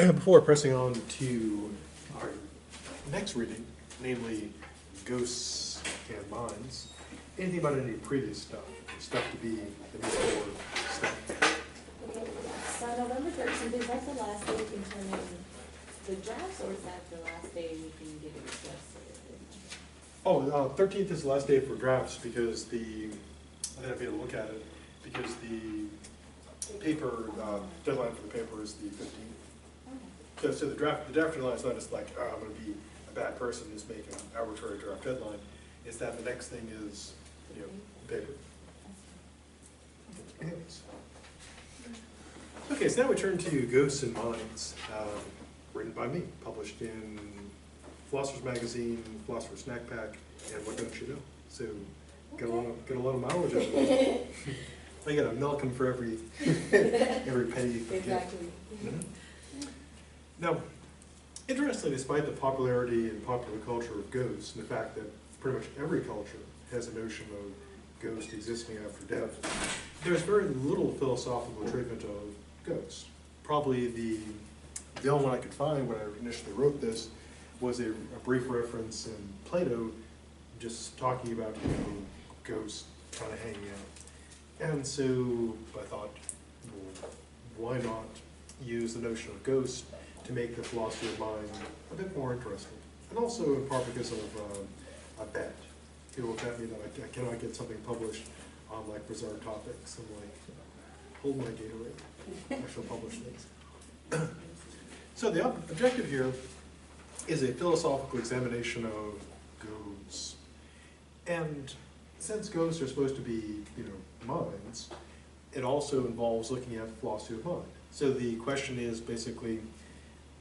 before pressing on to our next reading, namely Ghosts and Minds, anything about any previous stuff to be the before stuff? Okay, so November 13th, is that the last day you can turn in the drafts, or is that the last day you can get it adjusted? Oh, 13th is the last day for drafts because I think I'll be able to look at it, because the paper, deadline for the paper is the 15th. Okay. So the draft deadline is not just like, oh, I'm going to be a bad person, just make an arbitrary draft deadline. It's that the next thing is, paper. Anyways. Okay, so now we turn to Ghosts and Minds, written by me, published in Philosopher's Magazine, Philosopher's Snack Pack, and What Don't You Know? So, get a lot of mileage out of it. I gotta milk them for every penny you can Exactly. get. Now, interestingly, despite the popularity and popular culture of ghosts, and the fact that pretty much every culture has a notion of ghosts existing after death, there's very little philosophical treatment of ghosts. Probably the only one I could find when I initially wrote this was a brief reference in Plato, just talking about ghosts kind of hanging out. And so I thought, well, why not use the notion of ghosts to make the philosophy of mind a bit more interesting? And also in part because of a bet. People bet me that I cannot get something published on like bizarre topics. I'm like, hold my Gatorade. I shall publish things. So the objective here is a philosophical examination of ghosts. And since ghosts are supposed to be, minds, it also involves looking at philosophy of mind. So the question is basically,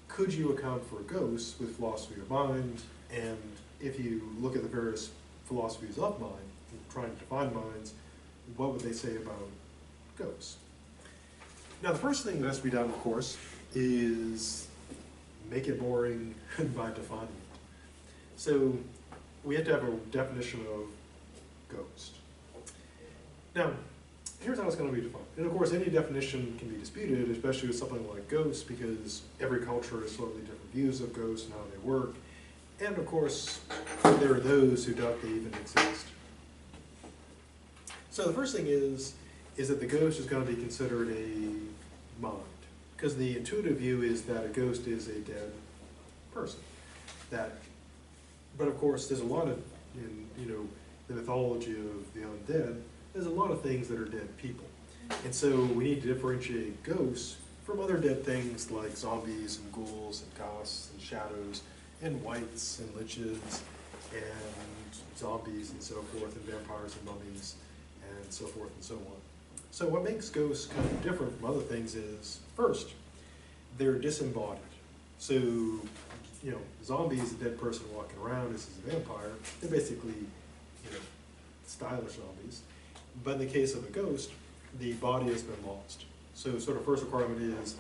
could you account for ghosts with philosophy of mind? And if you look at the various philosophies of mind, trying to define minds, what would they say about ghosts? Now the first thing that has to be done, of course, is make it boring by defining it. So we have to have a definition of ghost. Now, here's how it's going to be defined. And of course, any definition can be disputed, especially with something like ghosts, because every culture has slightly different views of ghosts and how they work. And of course, there are those who doubt they even exist. So the first thing is that the ghost is going to be considered a mind. Because the intuitive view is that a ghost is a dead person. But of course, there's a lot of, in the mythology of the undead, there's a lot of things that are dead people. And so we need to differentiate ghosts from other dead things like zombies and ghouls and ghosts and shadows and wights and liches and zombies and so forth, and vampires and mummies and so forth and so on. So what makes ghosts kind of different from other things is, first, they're disembodied. So, zombies, a dead person walking around, this is a vampire, they're basically, stylish zombies. But in the case of a ghost, the body has been lost. So sort of first requirement is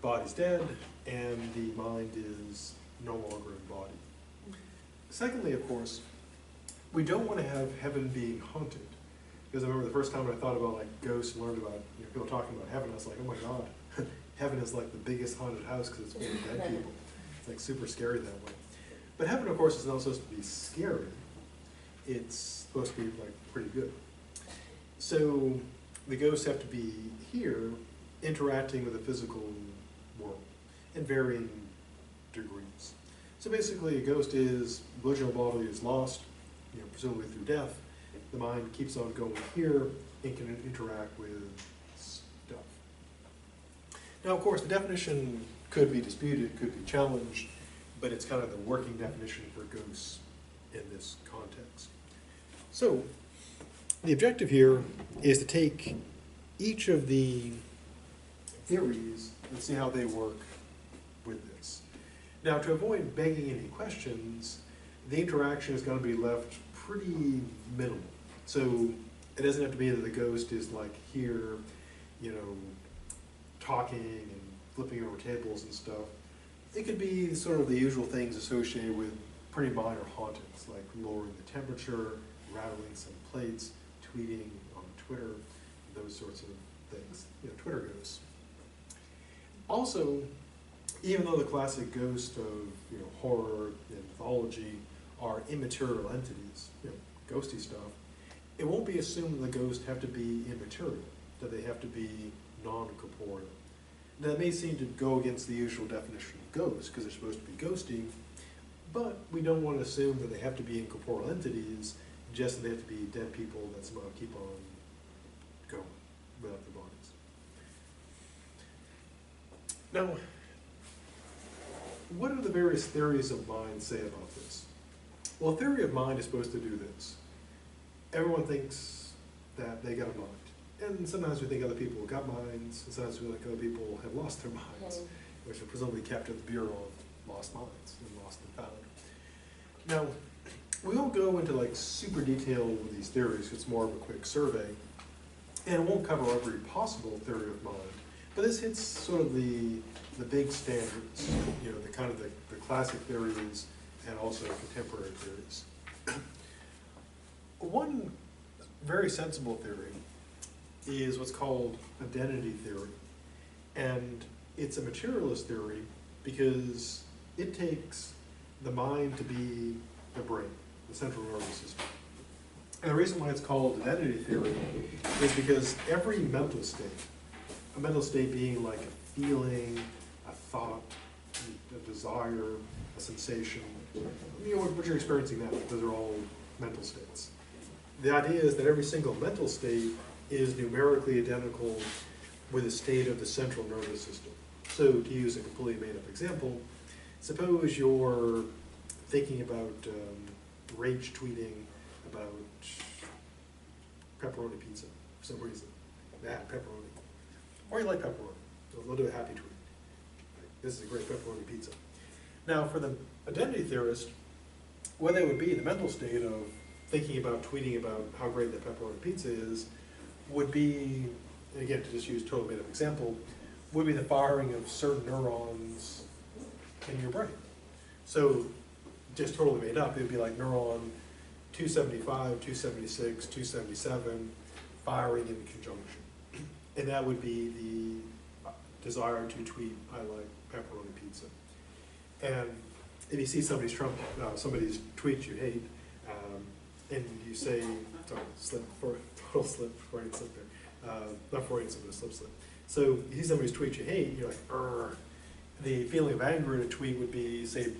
body's dead and the mind is no longer in body. Secondly, of course, we don't want to have heaven being haunted. Because I remember the first time I thought about like ghosts and learned about people talking about heaven, I was like, oh my God, heaven is like the biggest haunted house because it's full of dead people. It's like super scary that way. But heaven, of course, is not supposed to be scary. It's supposed to be like pretty good. So the ghosts have to be here interacting with the physical world in varying degrees. So basically a ghost is, the original body is lost, presumably through death. The mind keeps on going here and can interact with stuff. Now, of course, the definition could be disputed, could be challenged, but it's kind of the working definition for ghosts in this context. So, the objective here is to take each of the theories and see how they work with this. Now, to avoid begging any questions, the interaction is going to be left pretty minimal. So it doesn't have to be that the ghost is like here, talking and flipping over tables and stuff. It could be sort of the usual things associated with pretty minor hauntings, like lowering the temperature, rattling some plates, tweeting on Twitter, those sorts of things, Twitter ghosts. Also, even though the classic ghost of horror and mythology are immaterial entities, ghosty stuff, it won't be assumed that the ghosts have to be immaterial, that they have to be non-corporeal. Now, that may seem to go against the usual definition of ghosts, because they're supposed to be ghosty, but we don't want to assume that they have to be incorporeal entities, just that they have to be dead people that somehow keep on going without their bodies. Now, what do the various theories of mind say about this? Well, a theory of mind is supposed to do this. Everyone thinks that they got a mind. And sometimes we think other people got minds, and sometimes we think other people have lost their minds, which are presumably kept at the Bureau of Lost Minds and Lost and Found. Now, we won't go into like super detail with these theories, it's more of a quick survey, and it won't cover every possible theory of mind, but this hits sort of the big standards, the kind of the classic theories and also contemporary theories. One very sensible theory is what's called identity theory. And it's a materialist theory because it takes the mind to be the brain, the central nervous system. And the reason why it's called identity theory is because every mental state, a mental state being like a feeling, a thought, a desire, a sensation, what you're experiencing now, those are all mental states. The idea is that every single mental state is numerically identical with a state of the central nervous system. So to use a completely made-up example, suppose you're thinking about rage tweeting about pepperoni pizza for some reason. Pepperoni. Or you like pepperoni. So we'll do a happy tweet. This is a great pepperoni pizza. Now for the identity theorist, what they would be, the mental state of thinking about tweeting about how great the pepperoni pizza is, would be, and again, to just use a total made-up example, would be the firing of certain neurons in your brain. So, just totally made up, it would be like neuron 275, 276, 277, firing in conjunction. And that would be the desire to tweet, I like pepperoni pizza. And if you see somebody's tweet you hate, and you say, total slip, Freudian slip there. Not Freudian slip, but a slip. So you see somebody's tweet you hate, you're like, "Urgh." The feeling of anger in a tweet would be, say,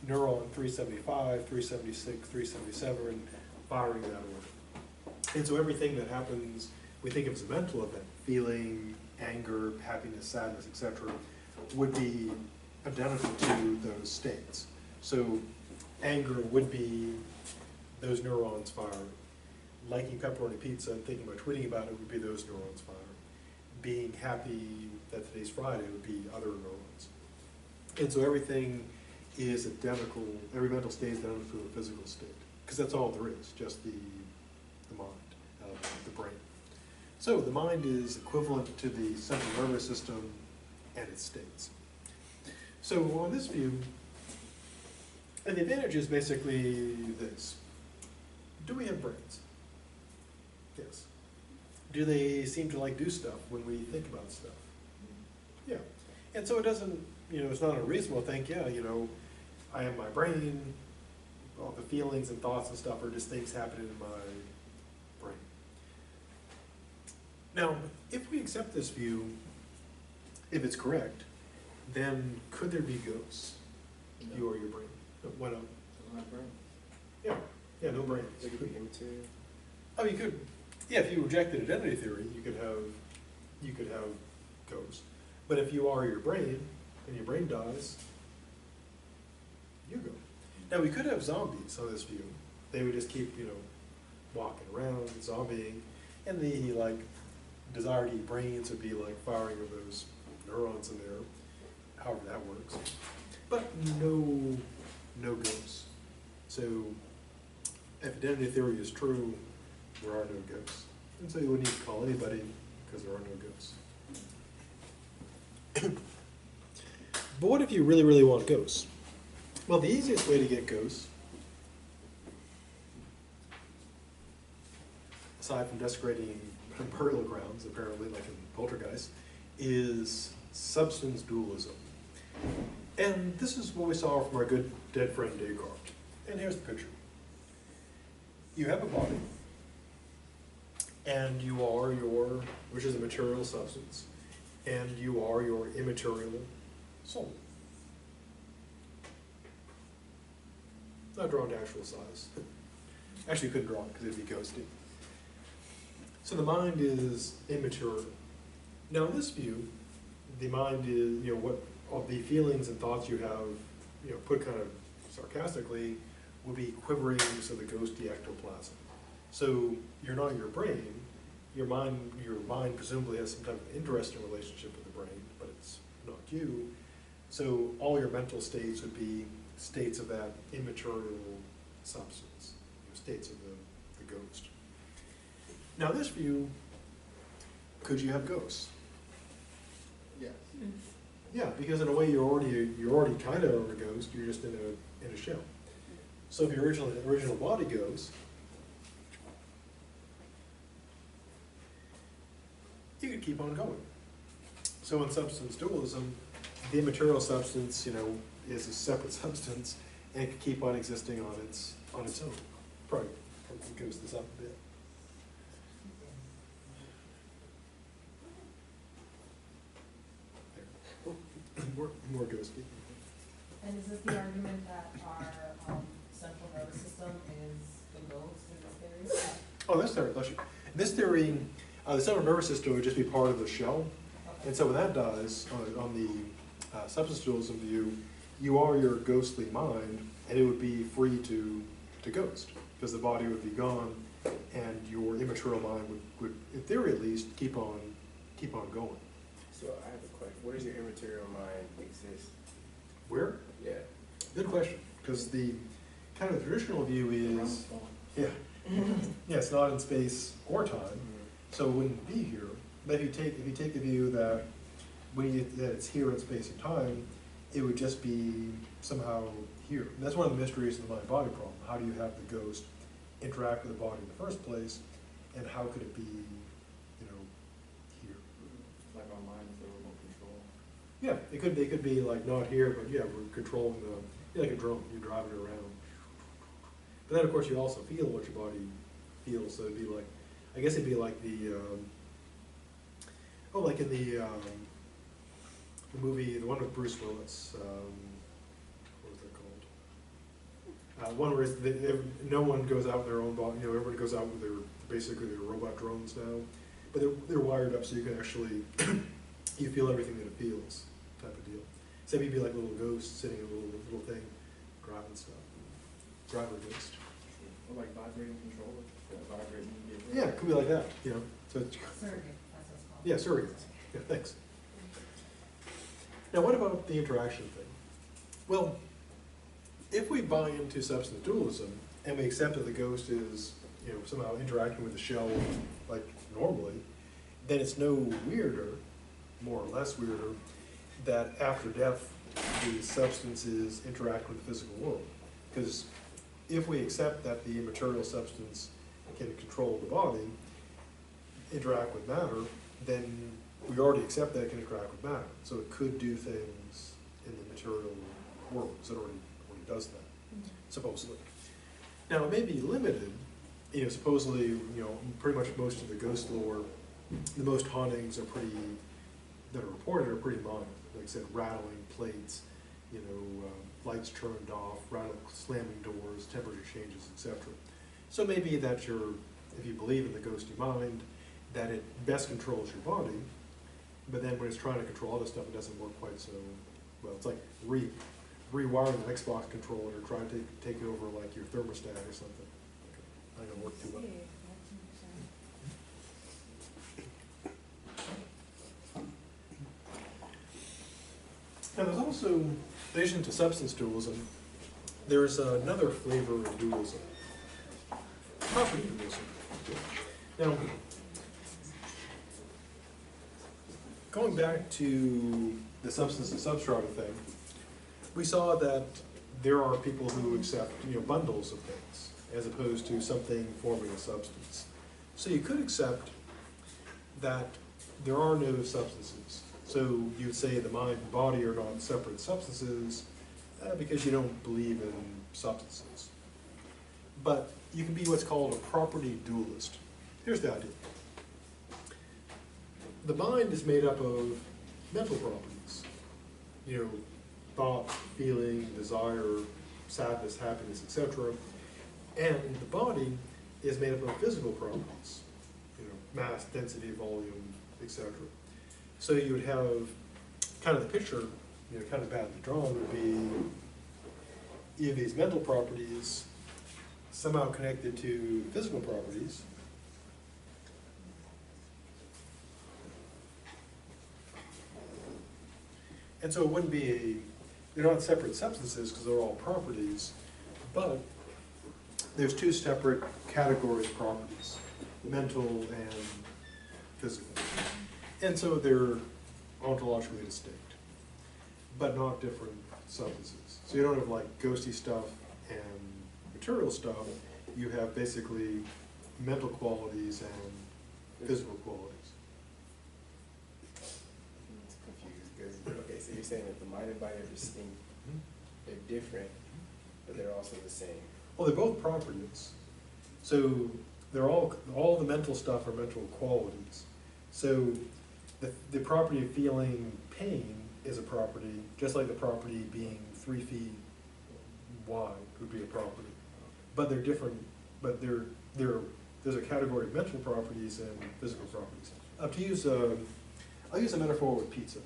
neuron 375, 376, 377, firing that order. And so everything that happens, we think of as a mental event, feeling, anger, happiness, sadness, etc., would be identical to those states. So anger would be those neurons firing. Liking pepperoni pizza and thinking about tweeting about it would be those neurons firing. Being happy that today's Friday would be other neurons. And so everything is identical, every mental state is identical to the physical state. Because that's all there is, just the mind, the brain. So the mind is equivalent to the central nervous system and its states. So on this view, and the advantage is basically this. Do we have brains? Yes. Do they seem to like do stuff when we think about stuff? Yeah. And so it doesn't, it's not unreasonable to think, yeah, I have my brain, all the feelings and thoughts and stuff are just things happening in my brain. Now, if we accept this view, if it's correct, then could there be ghosts? No. You or your brain? Why not? My brain. Yeah, no brain. It could be immaterial. Oh, you could. Yeah, if you rejected identity theory, you could have ghosts. But if you are your brain and your brain dies, you go. Now we could have zombies on this view. They would just keep, walking around, zombieing, and the desire to eat brains would be like firing of those neurons in there, however that works. But no ghosts. So if identity theory is true, there are no ghosts. And so you wouldn't need to call anybody because there are no ghosts. But what if you really, really want ghosts? Well, the easiest way to get ghosts, aside from desecrating burial grounds, apparently, like in Poltergeist, is substance dualism. And this is what we saw from our good dead friend Descartes. And here's the picture. You have a body, and you are your, which is a material substance, and you are your immaterial soul. Not drawn to actual size. Actually, you couldn't draw it because it'd be ghosty. So the mind is immaterial. Now, in this view, the mind is, what all the feelings and thoughts you have, put kind of sarcastically, would be quivering of the ghosty ectoplasm. So you're not your brain. Your mind presumably has some type of interesting relationship with the brain, but it's not you. So all your mental states would be states of that immaterial substance, states of the ghost. Now, this view, could you have ghosts? Yes. Yeah, because in a way you're already kind of a ghost. You're just in a shell. So if your original body goes, you could keep on going. So in substance dualism, the immaterial substance, is a separate substance, and it could keep on existing on its own. Probably goes this up a bit. There. More ghosty. And is this the argument that our central nervous system is the ghost in this theory? Oh, this theory, bless you. This theory, the central nervous system would just be part of the shell. Okay. And so when that dies, on the substance dualism view, you are your ghostly mind, and it would be free to ghost, because the body would be gone, and your immaterial mind would, in theory at least, keep on going. So I have a question. Where does your immaterial mind exist? Where? Yeah. Good question, because the kind of traditional view is, yeah, it's not in space or time, so it wouldn't be here. But if you take the view that that it's here in space and time, it would just be somehow here. And that's one of the mysteries of the mind-body problem. How do you have the ghost interact with the body in the first place, and how could it be, here? Like our mind is the remote control. Yeah, it could be like not here, but yeah, we're controlling like a drone. You're driving it around. But then of course you also feel what your body feels. So it'd be like, I guess it'd be like the like in the movie, the one with Bruce Willis. What was that called? One where no one goes out with their own body. Everybody goes out with basically their robot drones now, but they're wired up so you can actually you feel everything that it feels, type of deal. Except you'd be like a little ghost sitting in a little thing, driving stuff. Driver ghost. Or like vibrating controller. Vibrating. Yeah, it could be like that. So it's, Surrogate, that's what it's called. yeah, surrogates. Yeah, thanks. Now, what about the interaction thing? Well, if we buy into substance dualism and we accept that the ghost is, somehow interacting with the shell like normally, then it's no weirder, more or less weirder, that after death the substances interact with the physical world. Because if we accept that the immaterial substance can control the body, interact with matter, then we already accept that it can interact with matter. So it could do things in the material world, because it already does that, supposedly. Now, it may be limited, supposedly, pretty much most of the ghost lore, the most hauntings that are reported are pretty minor. Like I said, rattling plates, lights turned off, slamming doors, temperature changes, etc. So maybe that if you believe in the ghosty mind, that it best controls your body, but then when it's trying to control other stuff, it doesn't work quite so well. It's like rewiring an Xbox controller or trying to take over like your thermostat or something. Not gonna work too well. Now there's also, in addition to substance dualism, there's another flavor of dualism. Property dualism. Now, going back to the substance and substrata thing, we saw that there are people who accept bundles of things as opposed to something forming a substance. So you could accept that there are no substances. So you'd say the mind and body are not separate substances because you don't believe in substances. But you can be what's called a property dualist. Here's the idea. The mind is made up of mental properties. You know, thought, feeling, desire, sadness, happiness, etc. And the body is made up of physical properties. You know, mass, density, volume, etc. So you would have kind of the picture, you know, kind of badly drawn would be you have these mental properties somehow connected to physical properties. And so it wouldn't be they're not separate substances because they're all properties, but there's two separate categories of properties, mental and physical. And so they're ontologically distinct, but not different substances. So you don't have like ghosty stuff and material stuff. You have basically mental qualities and physical qualities. It's confused because, okay, so you're saying that the mind and body are distinct, they're different, but they're also the same. Well, they're both properties. So they're all the mental stuff are mental qualities. So the property of feeling pain is a property, just like the property being 3 feet wide would be a property. But they're different, but there's a category of mental properties and physical properties. I'll use a metaphor with pizza.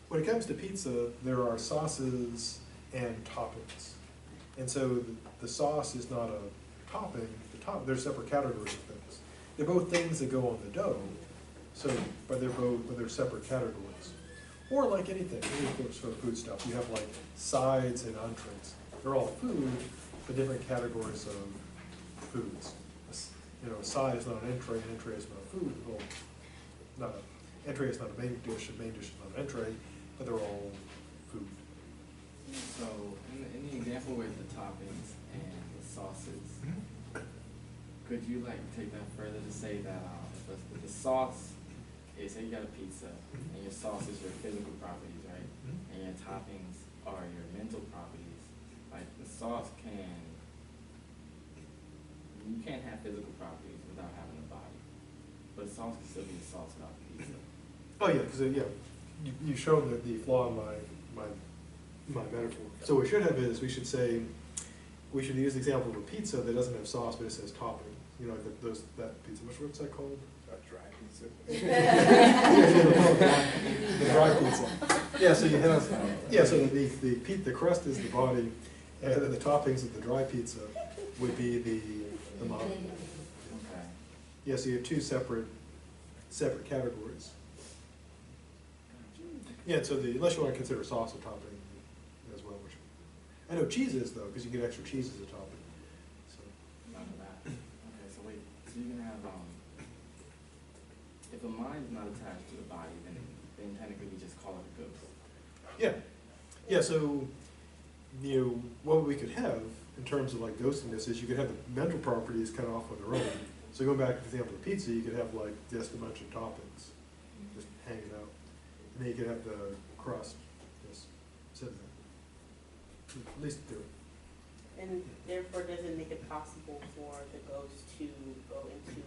When it comes to pizza, there are sauces and toppings. And so the sauce is not a topping, they're separate categories of things. They're both things that go on the dough, but they're separate categories. Or like anything, any sort of food stuff, you have like sides and entrees. They're all food, but different categories of foods. You know, a side is not an entree is not a food. Well, entree is not a main dish is not an entree, but they're all food. So, in the example with the toppings and the sauces, could you like take that further to say that if the sauce is, say you got a pizza, and your sauce is your physical properties, right? And your toppings are your mental properties. Like the sauce you can't have physical properties without having a body. But sauce can still be a sauce without the pizza. Oh yeah, because you showed the flaw in my metaphor. So what we should have is we should use the example of a pizza that doesn't have sauce but it says topping. You know, like that pizza. What's that called? A dry pizza. The dry pizza. Yeah. So you have So the crust is the body, and then the toppings of the dry pizza would be the mind. Okay. Yeah. So you have two separate categories. Yeah. So unless you want to consider sauce a topping as well, which I know cheese is though, because you get extra cheese as a topping. So. None of that. Okay, so wait, so you can have, if a mind is not attached to the body, then technically we just call it a ghost. Yeah. Yeah, so, you know, what we could have in terms of like ghostiness is you could have the mental properties kind of off on their own. So going back to the example of pizza, you could have like just a bunch of toppings just hanging out. And then you could have the crust just sitting there. At least do it. And therefore, does it make it possible for the ghost to go into,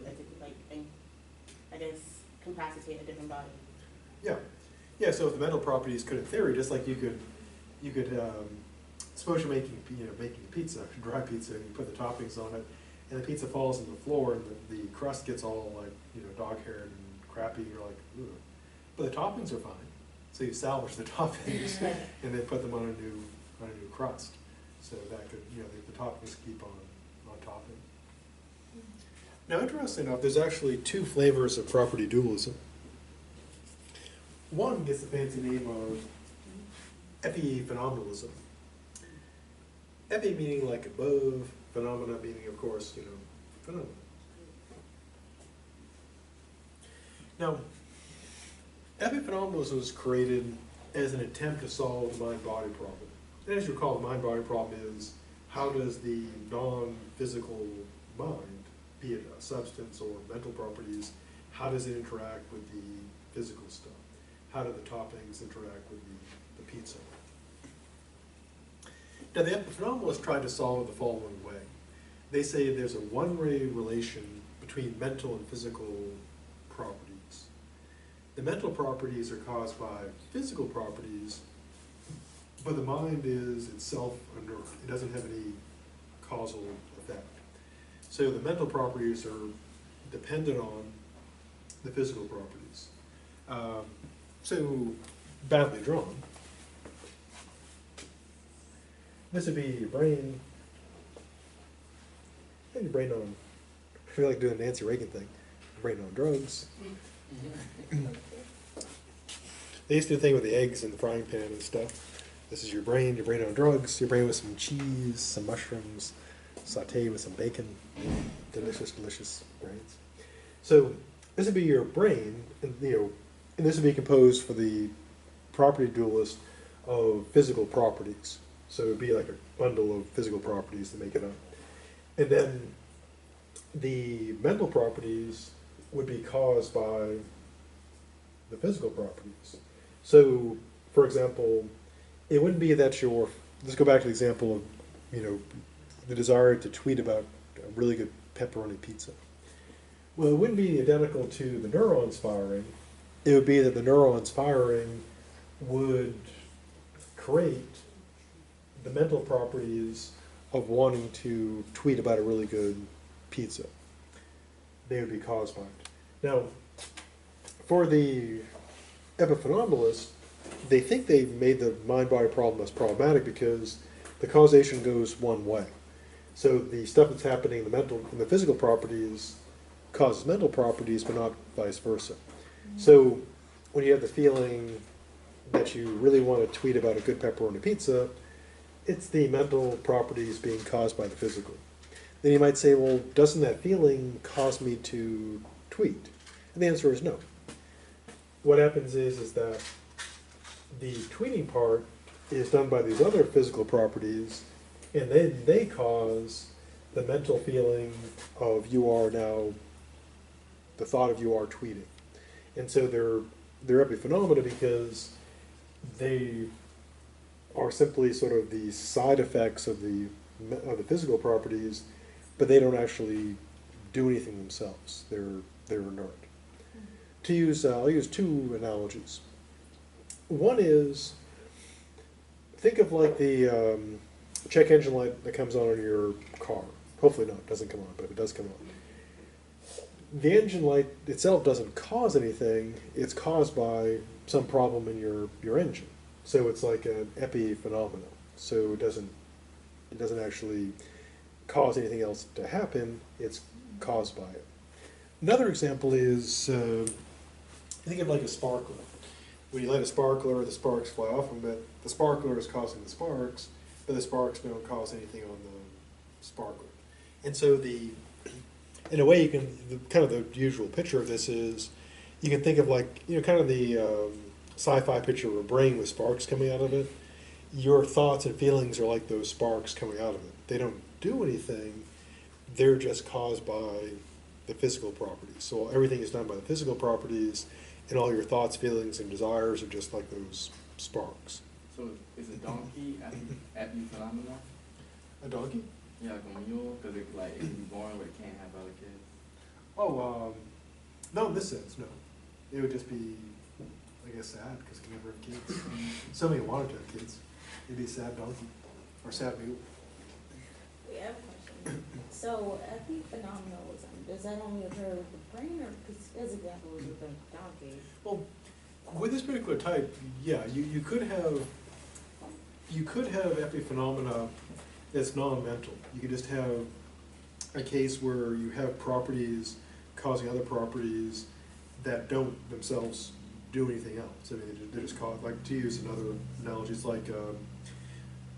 I guess, capacitate a different body? Yeah. Yeah, so if the mental properties could, in theory, just like you could suppose you're making pizza, dry pizza, and you put the toppings on it, and the pizza falls on the floor, and the crust gets all like, dog-haired and crappy, and you're like, ugh. But the toppings are fine. So you salvage the toppings and then put them on a new crust. So that could, the toppings keep on topping. Now, interesting enough, there's actually two flavors of property dualism. One gets the fancy name of epiphenomenalism. Epi meaning like above, phenomena meaning, of course, phenomena. Now, epiphenomenalism was created as an attempt to solve the mind-body problem. And as you recall, the mind-body problem is how does the non-physical mind, be it a substance or mental properties, how does it interact with the physical stuff? how do the toppings interact with the pizza. Now the epiphenomenalists tried to solve it the following way. They say there's a one-way relation between mental and physical properties. The mental properties are caused by physical properties, but the mind is itself a nerve. It doesn't have any causal effect. So the mental properties are dependent on the physical properties. So badly drawn. This would be your brain. And your brain on, I feel like doing the Nancy Reagan thing. Your brain on drugs. They used to do a thing with the eggs in the frying pan and stuff. This is your brain on drugs, your brain with some cheese, some mushrooms, sauteed with some bacon. Delicious, delicious brains. So this would be your brain, and and this would be composed for the property dualist of physical properties. So it would be like a bundle of physical properties to make it up. And then the mental properties would be caused by the physical properties. So, for example, it wouldn't be that let's go back to the example of, the desire to tweet about a really good pepperoni pizza. Well, it wouldn't be identical to the neurons firing. It would be that the neurons firing would create the mental properties of wanting to tweet about a really good pizza. They would be caused by it. Now, for the epiphenomenalists, they think they made the mind-body problem less problematic because the causation goes one way. So the stuff that's happening in the physical properties causes mental properties, but not vice versa. So when you have the feeling that you really want to tweet about a good pepperoni pizza, it's the mental properties being caused by the physical. Then you might say, well, doesn't that feeling cause me to tweet? And the answer is no. What happens is that the tweeting part is done by these other physical properties, and then they cause the mental feeling of you are now, the thought of you are tweeting. And so they're epiphenomena because they are simply sort of the side effects of the physical properties, but they don't actually do anything themselves. They're inert. I'll use two analogies. One is, think of like the check engine light that comes on in your car. Hopefully not, it doesn't come on, but if it does come on. The engine light itself doesn't cause anything, it's caused by some problem in your engine. So it's like an epiphenomenon. So it doesn't actually cause anything else to happen, it's caused by it. Another example is, think of like a sparkler. When you light a sparkler, the sparks fly off from it. The sparkler is causing the sparks, but the sparks don't cause anything on the sparkler. And so in a way, kind of the usual picture of this is, you can think of like, kind of the sci-fi picture of a brain with sparks coming out of it. Your thoughts and feelings are like those sparks coming out of it. They don't do anything, they're just caused by the physical properties. So everything is done by the physical properties, and all your thoughts, feelings, and desires are just like those sparks. So is a donkey epiphenomenal? A donkey? Yeah, like a mule, because it can be born but it can't have other kids. Oh, no, in this sense, no. It would just be, I guess, sad because it can never have kids. Somebody wanted to have kids. It'd be a sad donkey or sad mule. We have a question. So epiphenomenalism, does that only occur with the brain, or, because as example was with the donkey? Well, with this particular type, yeah, you could have epiphenomena that's non-mental. You could just have a case where you have properties causing other properties that don't themselves do anything else. I mean, they're just called, like, to use another analogy, it's like a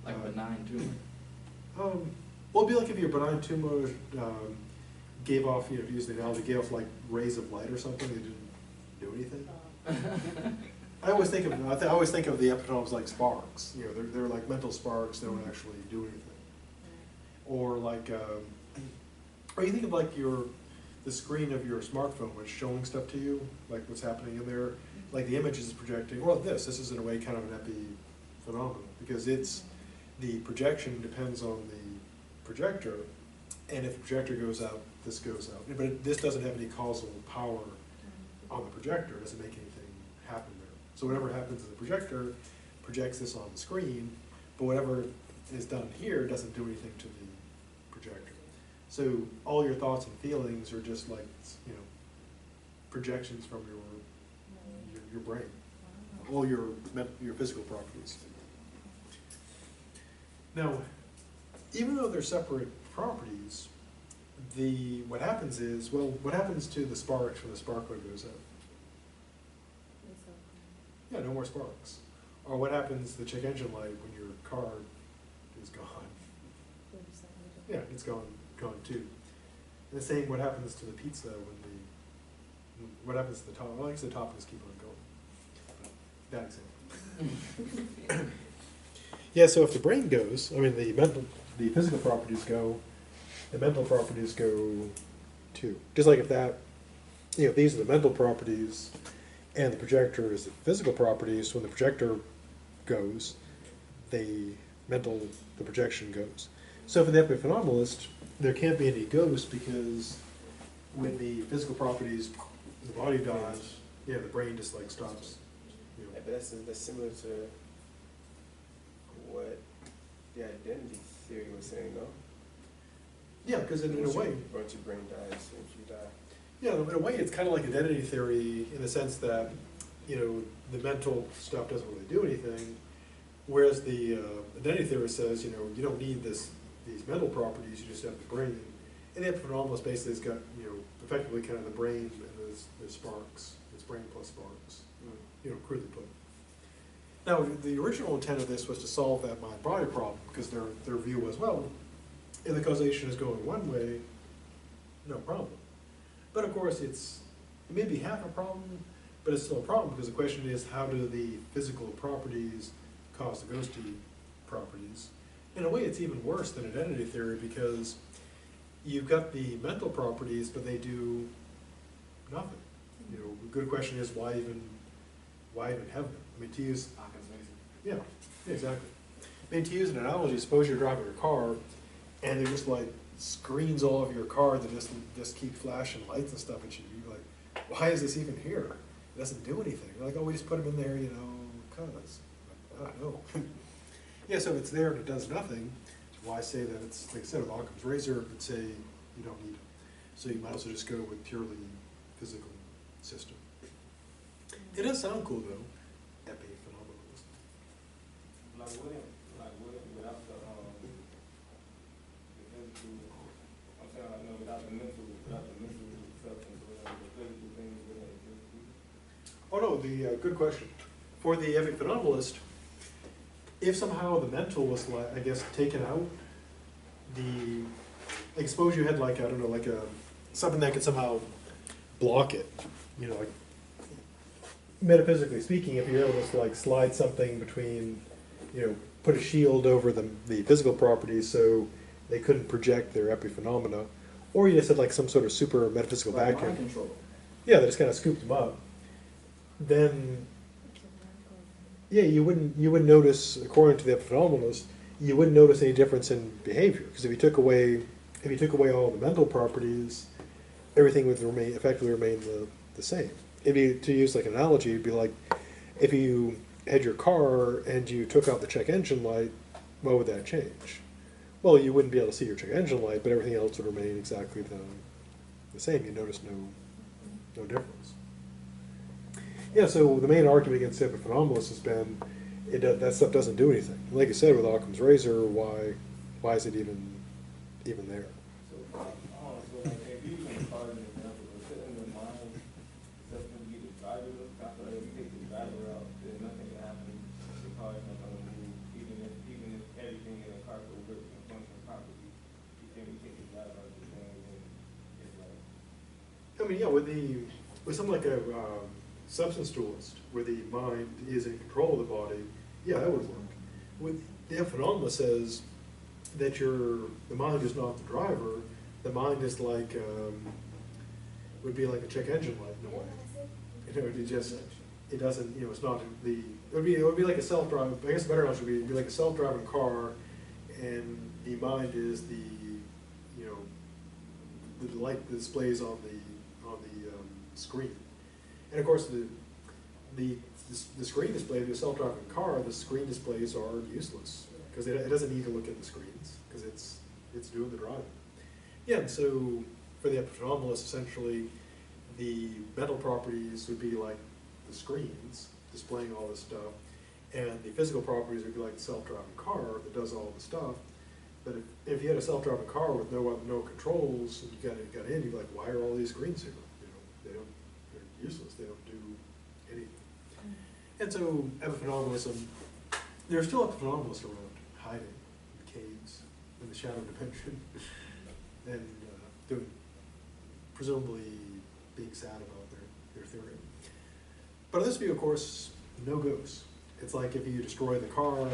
benign tumor. Well, it'd be like if your benign tumor gave off, to use the analogy, gave off like rays of light or something, they didn't do anything. I always think of the epitomes like sparks. They're like mental sparks. They don't actually do anything. Or like, or you think of like the screen of your smartphone, which is showing stuff to you, like what's happening in there, like the image is projecting, well, this is in a way kind of an epiphenomenal, because the projection depends on the projector, and if the projector goes out, this goes out. But this doesn't have any causal power on the projector, it doesn't make anything happen there. So whatever happens in the projector projects this on the screen, but whatever is done here doesn't do anything to the projector. So all your thoughts and feelings are just like, you know, projections from your brain, all your physical properties. Now, even though they're separate properties, what happens is, well, what happens to the sparks when the sparkler goes out? Yeah, no more sparks. Or what happens to the check engine light when your car is gone? Yeah, it's gone too. And the same, what happens to the pizza what happens to the top? Well, I guess the toppings keep on going. That example. Yeah, so if the brain goes, I mean, the physical properties go, the mental properties go too. Just like if that, you know, these are the mental properties, and the projector is the physical properties. So when the projector goes, the projection goes. So for the epiphenomenalist, there can't be any ghost, because when the physical properties, the body dies, yeah, the brain just like stops. You know. Yeah, but that's similar to what the identity theory was saying, no? Yeah, because in a way, once your brain dies, once you die. yeah, in a way, it's kind of like identity theory in the sense that, you know, the mental stuff doesn't really do anything, whereas the identity theory says, you know, you don't need these mental properties, you just have the brain. And the epiphenomenalist basically has got, you know, effectively kind of the brain and the sparks. It's brain plus sparks, you know, crudely put. Now, the original intent of this was to solve that mind-body problem, because their view was, well, if the causation is going one way, no problem. But of course, it may be half a problem, but it's still a problem, because the question is, how do the physical properties cause the ghosty properties? In a way, it's even worse than identity theory, because you've got the mental properties, but they do nothing. You know, the good question is, why even have them? I mean, to use, yeah, exactly. I mean, to use an analogy, suppose you're driving a car, and they're just like screens all over your car that just keep flashing lights and stuff at you. You're like, why is this even here? It doesn't do anything. They're like, oh, we just put them in there, you know, because. I don't know. Yeah, so if it's there and it does nothing, why say that it's, like I said, with Occam's razor, it would say you don't need it. So you might also just go with purely physical system. It does sound cool, though. Epiphenomenalism. Without the physical, I'm saying, I know without the mental substance, without the physical things without the physical. Oh no, good question. For the epiphenomenalist, if somehow the mental was, like, I guess, taken out, like, suppose you had, like, I don't know, like something that could somehow block it, you know, like, metaphysically speaking, if you're able to, like, slide something between, you know, put a shield over the physical properties so they couldn't project their epiphenomena, or you just had, like, some sort of super metaphysical vacuum. Mind control. Yeah, they just kind of scooped them up. Then, yeah, you wouldn't notice, according to the epiphenomenalist, you wouldn't notice any difference in behavior, because if you took away all the mental properties, everything would effectively remain the same. To use like an analogy, it'd be like if you had your car and you took out the check engine light, what would that change? Well, you wouldn't be able to see your check engine light, but everything else would remain exactly the same. You notice no difference. Yeah, so the main argument against epiphenomenalists has been that stuff doesn't do anything. Like you said with Occam's razor, why is it even there? So, like, if you use a car as an example, but sit in the mind, that's going to be the driver. I feel like if you take the driver out, then nothing can happen. The car is not going to move, even if everything in the car could work and function properly. You take the driver out of the thing, and it's like. I mean, yeah, with something like a substance dualist, where the mind is in control of the body, yeah, that would work. With the epiphenomenalist says that the mind is not the driver. The mind is like would be like a check engine light in a way. You know, it just, it doesn't, you know, it's not the, it would be like a self-driving, I guess a better analogy would be, it'd be like a self-driving car, and the mind is the, you know, the light that displays on the screen. And of course, the screen display of a self-driving car, the screen displays are useless, because it doesn't need to look at the screens, because it's doing the driving. Yeah, and so for the epiphenomenalist, essentially, the mental properties would be like the screens displaying all this stuff, and the physical properties would be like the self-driving car that does all the stuff. But if you had a self-driving car with no controls, and you got in, you'd be like, why are all these screens here? You know, they're useless. They don't do anything. And so epiphenomenalism, there are still epiphenomenalists around hiding in caves in the shadow dimension, and doing, presumably being sad about their theory. But in this view, of course, no ghosts. It's like if you destroy the car,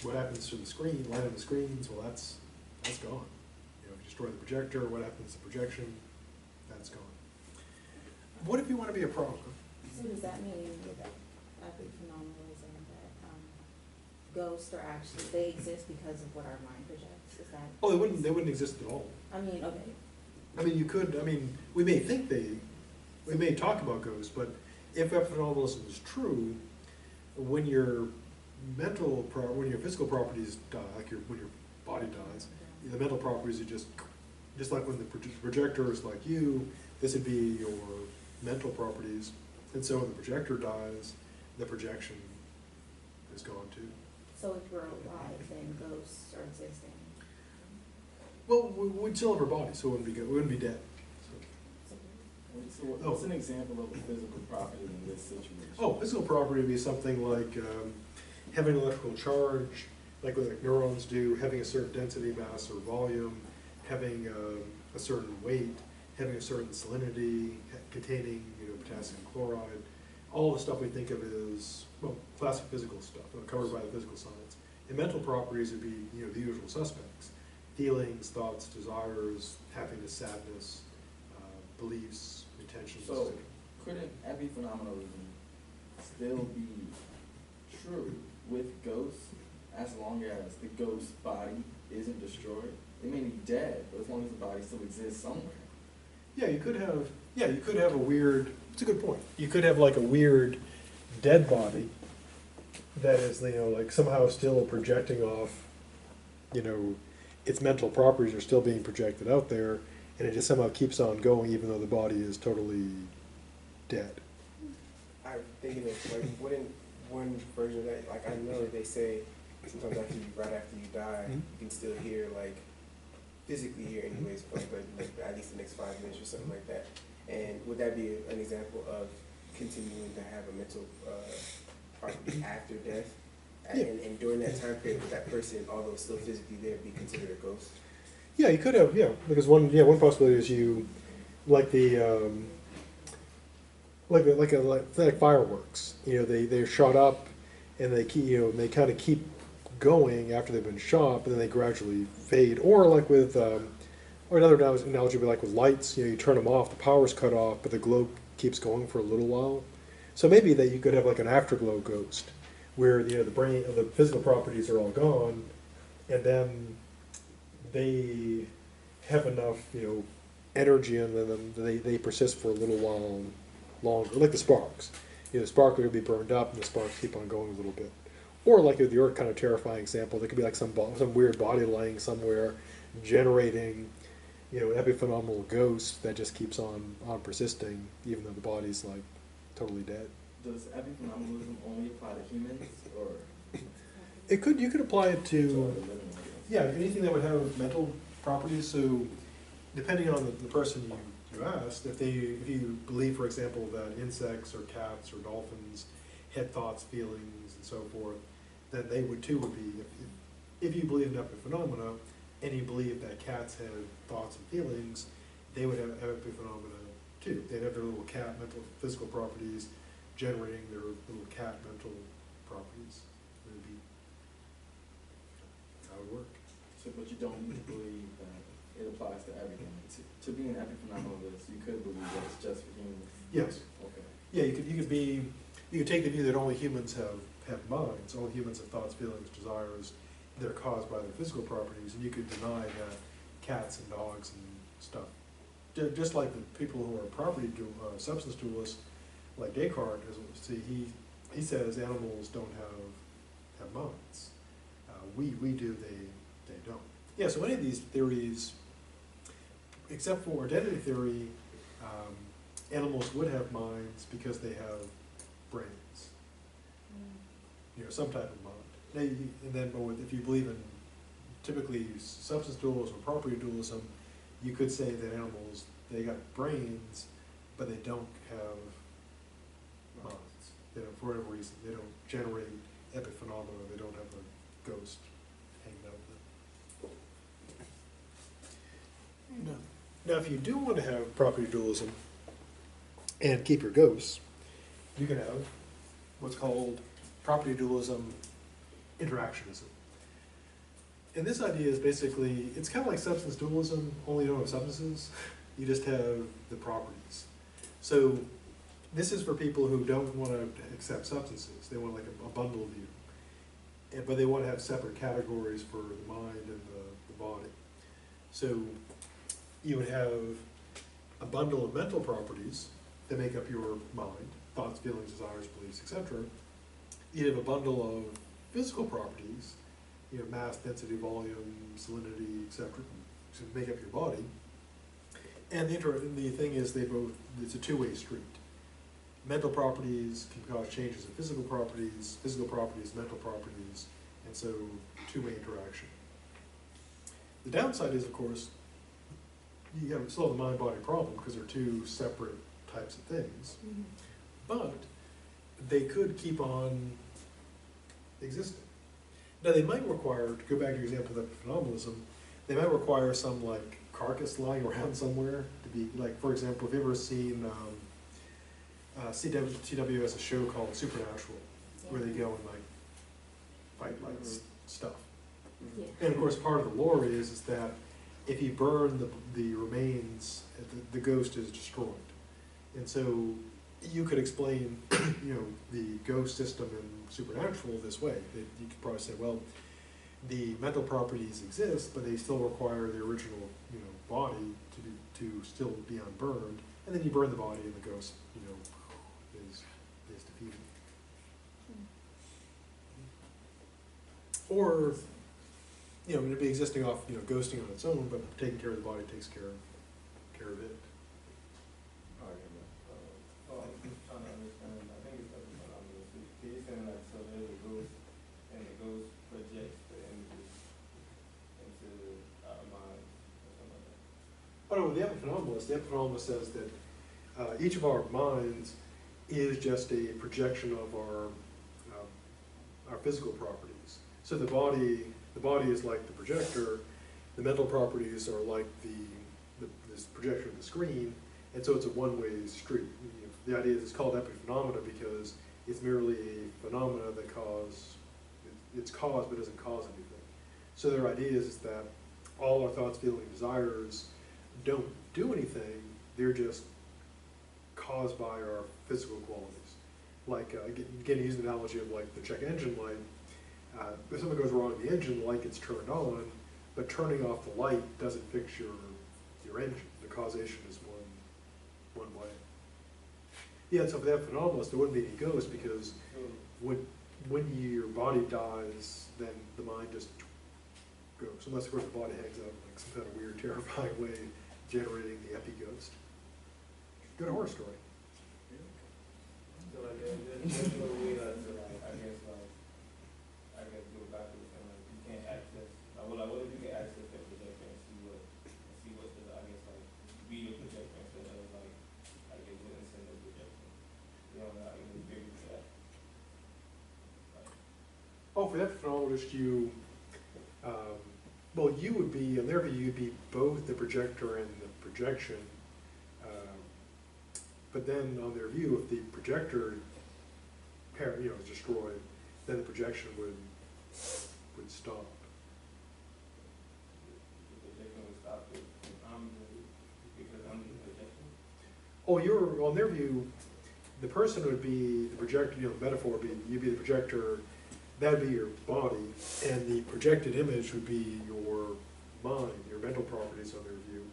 what happens to the screen, light on the screens? Well, that's gone. You know, if you destroy the projector, what happens to the projection? That's gone. What if you want to be a prog? So does that mean with epiphenomenalism that ghosts are actually, they exist because of what our mind projects? Is that? Oh, they wouldn't exist at all. I mean, okay. I mean, you could, I mean, we may think we may talk about ghosts, but if epiphenomenalism is true, when your when your physical properties die, like when your body dies, the mental properties are just like when the projector is like you, this would be your mental properties. And so when the projector dies, the projection is gone too. So if we're alive, then ghosts are existing. Well, we'd still have our body, so we wouldn't be dead. So what's an example of a physical property in this situation? Oh, physical property would be something like having an electrical charge, like what neurons do, having a certain density, mass, or volume, having a certain weight, having a certain salinity, containing, you know, potassium chloride. All the stuff we think of as, well, classic physical stuff, covered by the physical science. And mental properties would be, you know, the usual suspects: feelings, thoughts, desires, happiness, sadness, beliefs, intentions. So, couldn't epiphenomenalism still be true with ghosts as long as the ghost body isn't destroyed? It may be dead, but as long as the body still exists somewhere. Yeah, you could have a weird, it's a good point. You could have like a weird dead body that is, you know, like somehow still projecting off, you know, its mental properties are still being projected out there, and it just somehow keeps on going even though the body is totally dead. I'm thinking of, like, one version of that, like, I know that they say sometimes right after you die, you can still hear, like, physically hear anyways, for like at least the next 5 minutes or something like that. And would that be an example of continuing to have a mental property after death? And during that time period, would that person, although still physically there, be considered a ghost? Yeah, you could have, yeah, because one possibility is you, like the, like fireworks, you know, they're shot up, and they keep, you know, they kind of keep going after they've been shot, but then they gradually fade. Or like with, or another analogy would be like with lights, you know, you turn them off, the power's cut off, but the glow keeps going for a little while. So maybe that you could have like an afterglow ghost, where, you know, the brain, the physical properties are all gone, and then they have enough, you know, energy in them, they persist for a little while longer, like the sparks. You know, the spark would be burned up, and the sparks keep on going a little bit. Or like with your kind of terrifying example, there could be like some weird body lying somewhere, generating, you know, an epiphenomenal ghost that just keeps on persisting, even though the body's like totally dead. Does epiphenomenalism only apply to humans, or? It could, you could apply it to other to, living organisms? yeah, anything that would have mental properties. So depending on the person you asked, if you believe, for example, that insects or cats or dolphins had thoughts, feelings, and so forth, then they would too would be, if you believe in epiphenomena, and you believe that cats had thoughts and feelings, they would have epiphenomena too. They'd have their little cat mental physical properties generating their little cat mental properties. It would be how it would work. So, but you don't believe that it applies to everything. To be an epiphenomenalist, you could believe that it's just for humans. Yes. Okay. Yeah, you could take the view that only humans have minds, all humans have thoughts, feelings, desires that are caused by their physical properties, and you could deny that cats and dogs and stuff. Just like the people who are substance dualists, like Descartes, he says animals don't have minds. We do, they don't. Yeah, so any of these theories, except for identity theory, animals would have minds because they have brains. Some type of mind. And then if you believe in typically substance dualism or property dualism, you could say that animals, they got brains, but they don't have minds. They don't, for whatever reason, they don't generate epiphenomena, they don't have a ghost hanging out with them. Now, if you do want to have property dualism and keep your ghosts, you can have what's called property dualism interactionism. And this idea is basically, it's kind of like substance dualism, only you don't have substances, you just have the properties. So this is for people who don't want to accept substances, they want like a bundle view. But they want to have separate categories for the mind and the body. So you would have a bundle of mental properties that make up your mind, thoughts, feelings, desires, beliefs, etc. You'd have a bundle of physical properties, mass, density, volume, salinity, etc., to make up your body. And the thing is, it's a two-way street. Mental properties can cause changes in physical properties, mental properties, and so two-way interaction. The downside is, of course, you still have the mind-body problem because they're two separate types of things, but they could keep on existing. Now they might require, to go back to your example of epiphenomenalism, they might require some like carcass lying around somewhere to be, like, for example, have you ever seen CW has a show called Supernatural, where they go and like fight like stuff. Yeah. And of course part of the lore is that if you burn the remains, the ghost is destroyed. And so you could explain, the ghost system in Supernatural this way. That you could probably say, well, the mental properties exist, but they still require the original, body to still be unburned. And then you burn the body, and the ghost, is defeated. Or, it'd be existing off, ghosting on its own, but taking care of the body takes care of it. I'm trying to understand. I think it's epiphenomenal. So you're saying like, so there's a ghost, and the ghost projects the images into our minds or something like that. Oh no, the epiphenomenalist says that each of our minds is just a projection of our physical properties. So the body is like the projector. The mental properties are like this projection of the screen, and so it's a one-way street. The idea is it's called epiphenomena because it's merely a phenomena that it's caused but doesn't cause anything. So their idea is that all our thoughts, feelings, desires don't do anything, they're just caused by our physical qualities. Like, again, use the analogy of like the check engine light. If something goes wrong in the engine, the light gets turned on, but turning off the light doesn't fix your engine. The causation is one way. Yeah, so for that phenomenalist, there wouldn't be any ghost because when your body dies, then the mind just goes. Unless, of course, the body hangs out in like some kind of weird, terrifying way, generating the epi-ghost. Good horror story. So like, there's no way like, to like, I guess go back to the thing, like, you can't access, like, what if you can access that projector and see what's the, I guess, like, be the projector instead of, like, I guess, witness in the projector. You know, like, you know, bigger for that. Like, Oh, for that phenomenalist, well, you would be, in their view, you'd be both the projector and the projection. But then, on their view, if the projector, is destroyed, then the projection would stop. the projector would stop it. Oh, you're, on their view, the person would be the projector, you know, the metaphor would be, you'd be the projector, that'd be your body, and the projected image would be your mind, your mental properties on their view.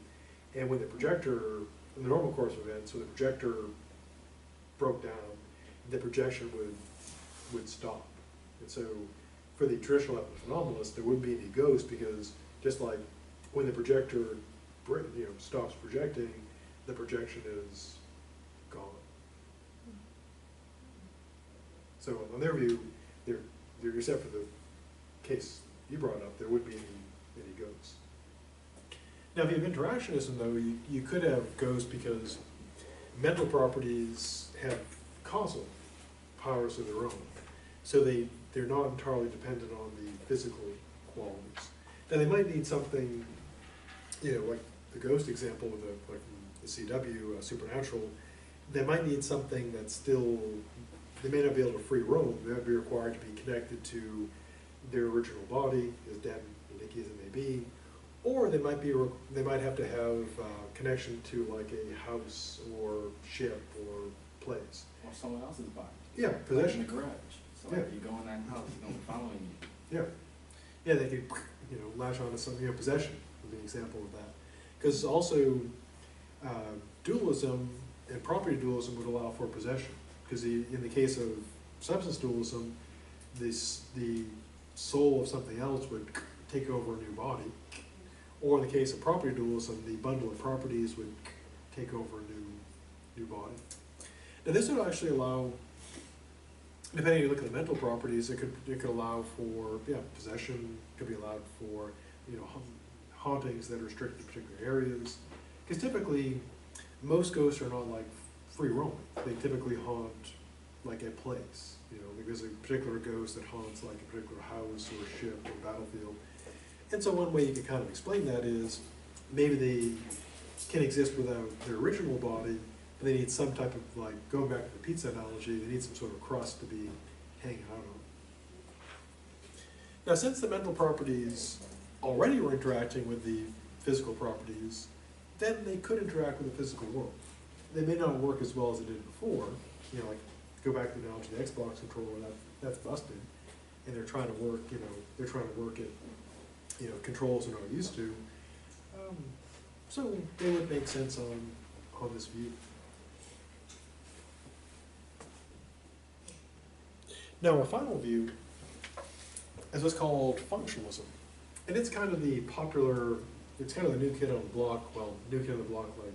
And when the projector, in the normal course of events, when the projector broke down, the projection would stop. And so, for the traditional epiphenomenalist, there wouldn't be any ghost, because just like when the projector, you know, stops projecting, the projection is gone. So on their view, they're except for the case you brought up, there wouldn't be any ghosts. Now, if you have interactionism, though, you could have ghosts because mental properties have causal powers of their own. So they're not entirely dependent on the physical qualities. Now, they might need something, you know, like the ghost example with like the CW, supernatural, they might need something that's still, they may not be able to free roam, they might be required to be connected to their original body, as damn unique as it may be, or they might have to have connection to like a house or ship or place. Or someone else's body. Yeah, possession. Like in the garage. So Yeah. like you go in that house, it's gonna be following you. Yeah, yeah, they could, you know, latch onto some, you know, possession would be an example of that. Because also, dualism and property dualism would allow for possession. Because in the case of substance dualism, the soul of something else would take over a new body. Or in the case of property dualism, the bundle of properties would take over a new body. Now this would actually allow, depending on you look at the mental properties, it could allow for, yeah, possession, could be allowed for, you know, hauntings that are restricted to particular areas. Because typically, most ghosts are not like free roaming. They typically haunt like a place. You know, there's a particular ghost that haunts like a particular house or ship or battlefield. And so one way you can kind of explain that is maybe they can exist without their original body, but they need some type of, like, going back to the pizza analogy, they need some sort of crust to be hanging out on. Now, since the mental properties already were interacting with the physical properties, then they could interact with the physical world. They may not work as well as they did before. You know, like, go back to the analogy of the Xbox controller, that's busted. And they're trying to work, you know, at, you know, controls they're not used to. So they would make sense on this view. Now, a final view is what's called functionalism. And it's kind of the popular, it's kind of the new kid on the block, well, new kid on the block like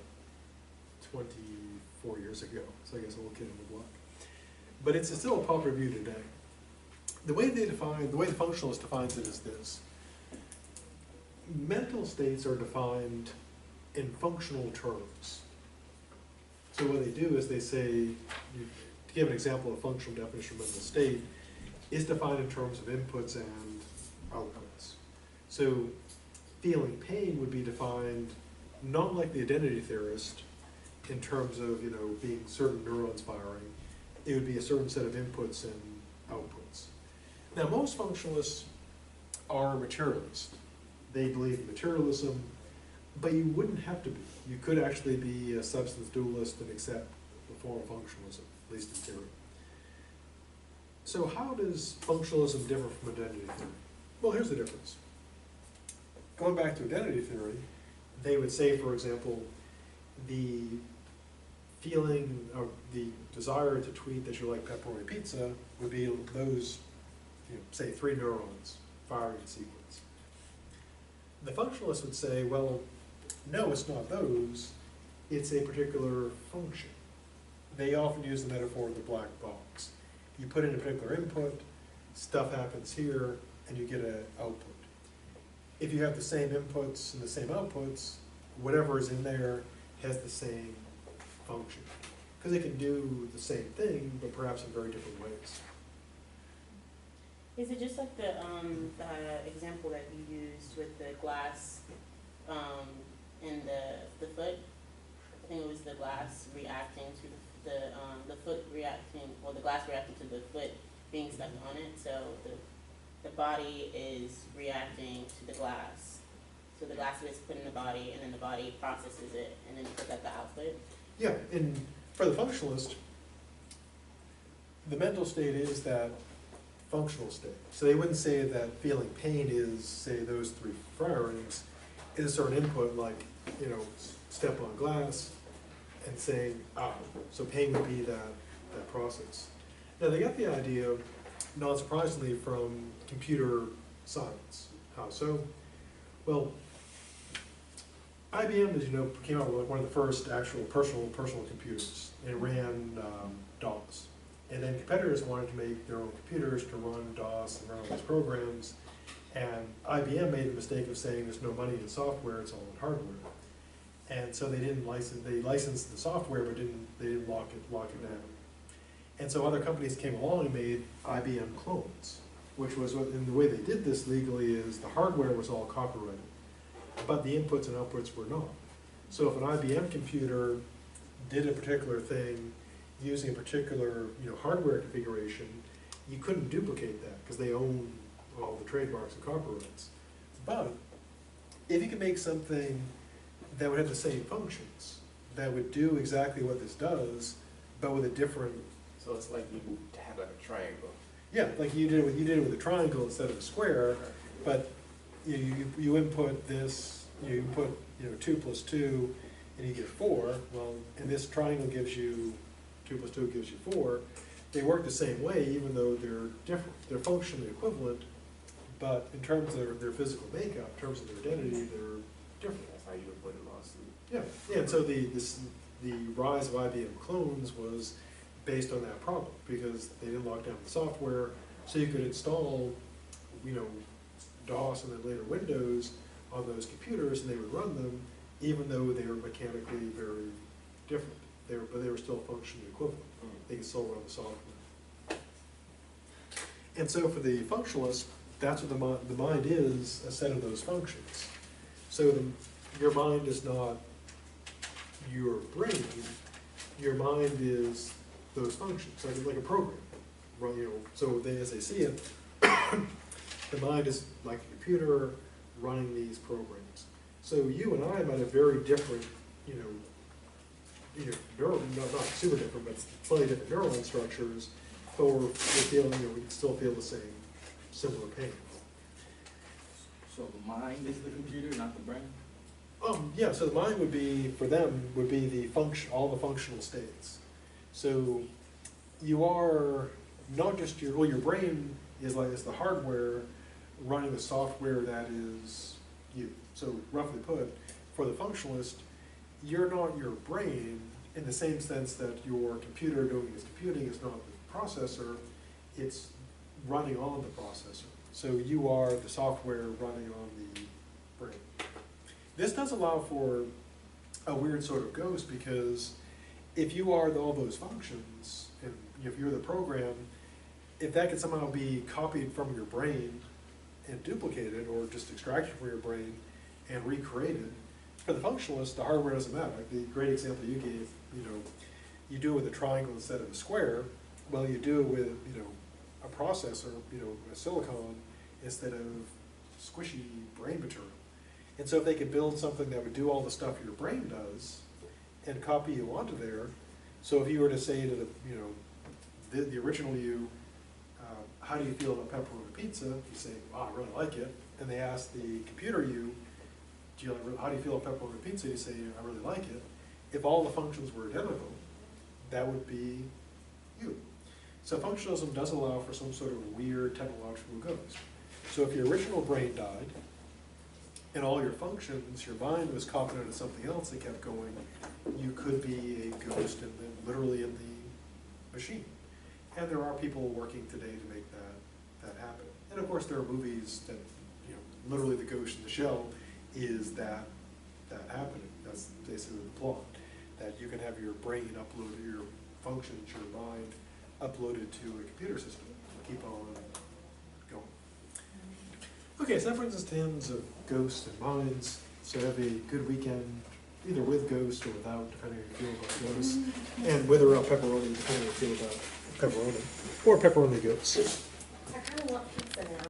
24 years ago, so I guess old kid on the block. But it's still a popular view today. The way the functionalist defines it is this. Mental states are defined in functional terms. So what they do is they say, to give an example of functional definition of mental state, is defined in terms of inputs and outputs. So feeling pain would be defined not like the identity theorist in terms of, you know, being certain neurons firing. It would be a certain set of inputs and outputs. Now, most functionalists are materialist. They believe in materialism, but you wouldn't have to be. You could actually be a substance dualist and accept the form of functionalism, at least in theory. So how does functionalism differ from identity theory? Well, here's the difference. Going back to identity theory, they would say, for example, the feeling or the desire to tweet that you like pepperoni pizza would be those, you know, say 3 neurons firing in sequence. The functionalist would say, well, no, it's not those, it's a particular function. They often use the metaphor of the black box. You put in a particular input, stuff happens here, and you get an output. If you have the same inputs and the same outputs, whatever is in there has the same function. Because it can do the same thing, but perhaps in very different ways. Is it just like the example that you used with the glass and the foot? I think it was the glass reacting to the foot reacting, or the glass reacting to the foot being stuck on it. So the body is reacting to the glass. So the glass is put in the body, and then the body processes it, and then puts out the output. Yeah, and for the functionalist, the mental state is that functional state. So they wouldn't say that feeling pain is, say, those three firings. It is a certain input, like, you know, step on glass and saying, ah, so pain would be that process. Now, they got the idea, not surprisingly, from computer science. How so? Well, IBM, as you know, came out with one of the first actual personal computers, and it ran DOS. And then competitors wanted to make their own computers to run DOS and run all these programs. And IBM made the mistake of saying there's no money in software, it's all in hardware. And so they didn't license, they licensed the software, but they didn't lock it down. And so other companies came along and made IBM clones, which was what, and the way they did this legally is the hardware was all copyrighted, but the inputs and outputs were not. So if an IBM computer did a particular thing using a particular, you know, hardware configuration, you couldn't duplicate that because they own all the trademarks and copyrights. But if you could make something that would have the same functions, that would do exactly what this does, but with a different. So it's like you have like a triangle. Yeah, like you did with a triangle instead of a square, but you input this, you input, you know, 2 + 2, and you get 4. Well, and this triangle gives you 2 + 2 gives you 4. They work the same way, even though they're different. They're functionally equivalent, but in terms of their physical makeup, in terms of their identity, they're different. That's how you would put a lawsuit. Yeah, and so the rise of IBM clones was based on that problem, because they didn't lock down the software, so you could install, you know, DOS and then later Windows on those computers, and they would run them, even though they were mechanically very different. But they were still functionally equivalent. They could still run the software. And so for the functionalist, that's what the mind is, a set of those functions. So your mind is not your brain, your mind is those functions, like a program. Well, you know, so as they see it, the mind is like a computer running these programs. So you and I might have very different, neural, not super different, but slightly different neuron structures, but we can still feel the same, similar pain. So the mind is the computer, not the brain? Yeah, so the mind would be, for them, would be the function, all the functional states. So you are not just your brain is the hardware running the software that is you. So roughly put, for the functionalist, you're not your brain in the same sense that your computer doing its computing is not the processor, it's running on the processor. So you are the software running on the brain. This does allow for a weird sort of ghost, because if you are all those functions, and if you're the program, if that could somehow be copied from your brain and duplicated, or just extracted from your brain and recreated, for the functionalist, the hardware doesn't matter. Like the great example you gave, you do it with a triangle instead of a square. Well, you do it with, a processor, a silicon, instead of squishy brain material. And so if they could build something that would do all the stuff your brain does and copy you onto there, so if you were to say to the original you, how do you feel about pepperoni pizza? You say, wow, I really like it. And they ask the computer you, how do you feel about pepperoni pizza? You say, I really like it. If all the functions were identical, that would be you. So functionalism does allow for some sort of weird technological ghost. So if your original brain died, and all your functions, your mind was copied into something else that kept going, you could be a ghost literally in the machine. And there are people working today to make that happen. And of course there are movies that, literally the ghost in the shell is that happening. That's basically the plot. That you can have your brain uploaded, your functions, your mind uploaded to a computer system. Keep on going. Okay, so that brings us to the ends of ghosts and minds. So have a good weekend, either with ghosts or without, depending on how you feel about ghosts. And with or without pepperoni, depending on how you feel about pepperoni. Or pepperoni ghosts. I kind of want pizza now.